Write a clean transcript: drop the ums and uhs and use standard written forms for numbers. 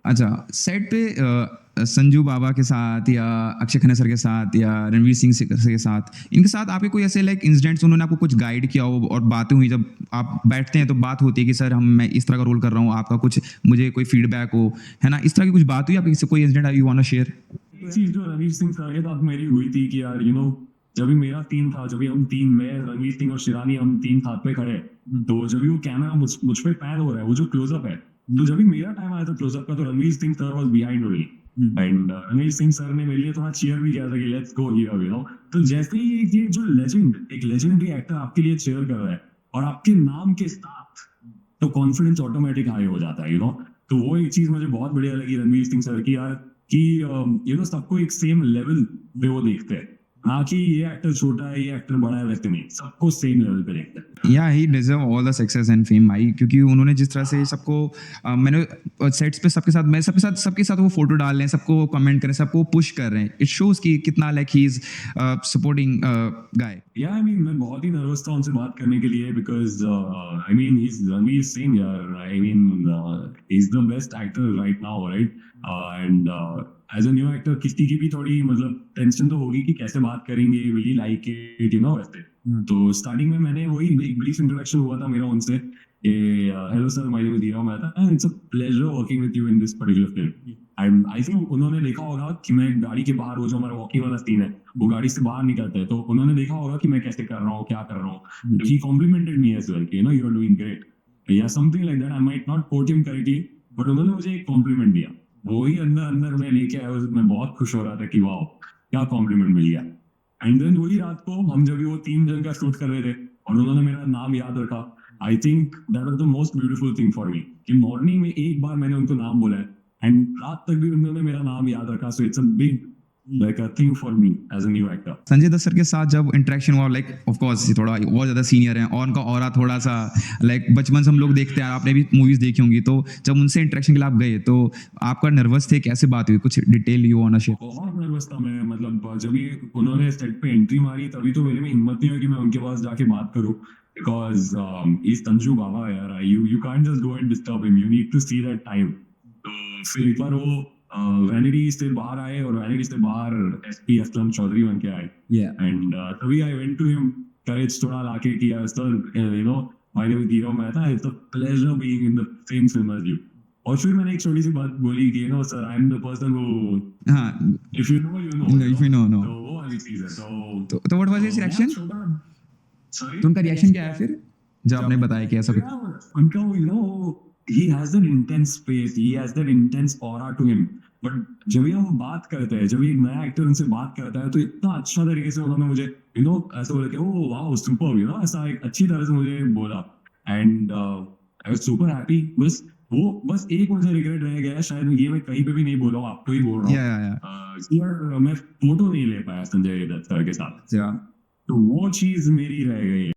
अच्छा, सेट पे संजू बाबा के साथ या अक्षय खन्ना सर के साथ या रणवीर सिंह सर के साथ, इनके साथ आपके कोई ऐसे लाइक इंसिडेंट्स उन्होंने आपको कुछ गाइड किया हो और बातें हुई जब आप बैठते हैं तो बात होती है कि सर मैं इस तरह का रोल कर रहा हूँ, आपका कुछ मुझे कोई फीडबैक हो, है ना? इस तरह की कुछ बात हुई आपकी किसी कोई incident you want to share? एक चीज जो रणवीर सिंह सर के साथ मेरी हुई थी कि यार जब भी मेरा टीम था, जब भी हम तीन, मैं, रणवीर सिंह और शिरानी, हम तीन साथ पे खड़े हैं, तो जब भी वो कैमरा मुझ पे पैन हो रहा है, वो जो क्लोजअप है, तो जब भी मेरा टाइम आया था क्लोजअप का, तो Ranveer Singh sir was behind only. And Ranveer Singh sir ने मेरे लिए थोड़ा चीयर भी किया था कि लेट्स गो हियर, तो जैसे ही ये जो एक लेजेंडरी एक्टर आपके लिए चीयर कर रहा है और आपके नाम के साथ, तो कॉन्फिडेंस ऑटोमेटिक हाई हो जाता है, तो वो एक चीज मुझे बहुत बढ़िया लगी रणवीर सिंह सर की यार, कि सबको एक सेम लेवल पे वो देखते हैं, हाँ कि ये एक्टर छोटा है, ये एक्टर बड़ा है, वैसे नहीं, सबको सेम लेवल पे देखते हैं। या he deserve all the success and fame भाई, क्योंकि उन्होंने जिस तरह से सबको मैंने सेट्स पे सबके साथ वो फोटो डाल रहे हैं, सबको कमेंट कर रहे हैं, सबको पुश कर रहे हैं, इट शोज कि कितना लाइक ही इज सपोर्टिंग गाय। या आई मीन मैं बहुत ही नर्वस था उनसे बात करने के लिए, because I mean he is Ranveer Singh यार, I mean he is the best actor right now, right? And as a new actor किसी की भी थोड़ी मतलब टेंशन तो होगी कि कैसे बात करेंगे, विल ही लाइक इट, वैसे। तो स्टार्टिंग में मैंने वही एक ब्रीफ इंट्रोडक्शन हुआ था मेरा उनसे, hello sir, my name is Dheeraj Mehta and it's a pleasure working with you in this particular film. And I think उन्होंने देखा होगा कि मैं गाड़ी के बाहर, वो जो हमारा वॉकिंग वाला सीन है, वो गाड़ी से बाहर निकलता है, तो उन्होंने देखा होगा कि मैं कैसे कर रहा हूँ, क्या कर रहा हूँ। He complimented me as well, you are doing great या something like that. I might not quote him correctly, but उन्होंने मुझे एक कॉम्प्लीमेंट दिया, वो ही अंदर अंदर मैं लेके आया, मैं बहुत खुश हो रहा था कि वाह, क्या कॉम्प्लीमेंट मिल गया। एंड देन वही रात को हम जब भी वो 3 जन का शूट कर रहे थे और उन्होंने मेरा नाम याद रखा, I think that was the most beautiful thing for मी, कि मॉर्निंग में एक बार मैंने उनको नाम बोला है एंड रात तक भी उन्होंने मेरा नाम याद रखा, so it's a big like a thing for me as a new actor. Sanjay Dutt sir के साथ जब इंटरेक्शन हुआ, लाइक ऑफ कोर्स थोड़ा और ज़्यादा सीनियर हैं और उनका ऑरा थोड़ा सा लाइक बचपन से हम लोग देखते हैं, आपने भी मूवीज़ देखी होंगी, तो जब उनसे इंटरेक्शन के लिए आप गए तो आपका नर्वस थे, कैसे बात हुई, कुछ detail you want to share? बहुत नर्वस था मैं, मतलब जब भी उन्होंने सेट पे एंट्री मारी, तभी तो मेरे में हिम्मत नहीं हुई कि मैं उनके पास जाके बात करूं, बिकॉज इज संजू बाबा यार, you can't just go and disturb him, you need to see that time. तो फिर एक बार वो वैनिटी से बाहर आए और वैनिटी से बाहर एसपी असलम चौधरी बन के आए, एंड तभी I went to him, courage थोड़ा लाके किया, sir my name is Dheeraj Mehta, it's a pleasure being in the same film as you. और फिर मैंने एक छोटी सी बात बोली कि sir, I am the person who, हाँ, if you know you know, if you know know, तो वो वाली चीज है। तो व्हाट वाज हिज मैं रिएक्शन? छोटा, सॉरी, तो उनका रिएक्शन क्या है फिर जब आपने बताया कि ऐसा तो कुछ? यार उनका वो he has that intense face, he has that intense aura to him, but जब भी हम बात करते हैं, जब भी एक नया एक्टर उनसे बात करता है, तो इतना अच्छा तरीके से उन्होंने मुझे ऐसे बोला कि ओह वाओ सुपर, ऐसा एक अच्छी तरह से मुझे बोला, and I was super happy. बस एक मुझे रिग्रेट रह गया है, शायद ये मैं कहीं पे भी नहीं बोला हूँ, आपको ही बोल रहा या हूँ, यार मैं फोटो नहीं ले पाया संजय दत्त सर के साथ, तो वो चीज मेरी रह गई है।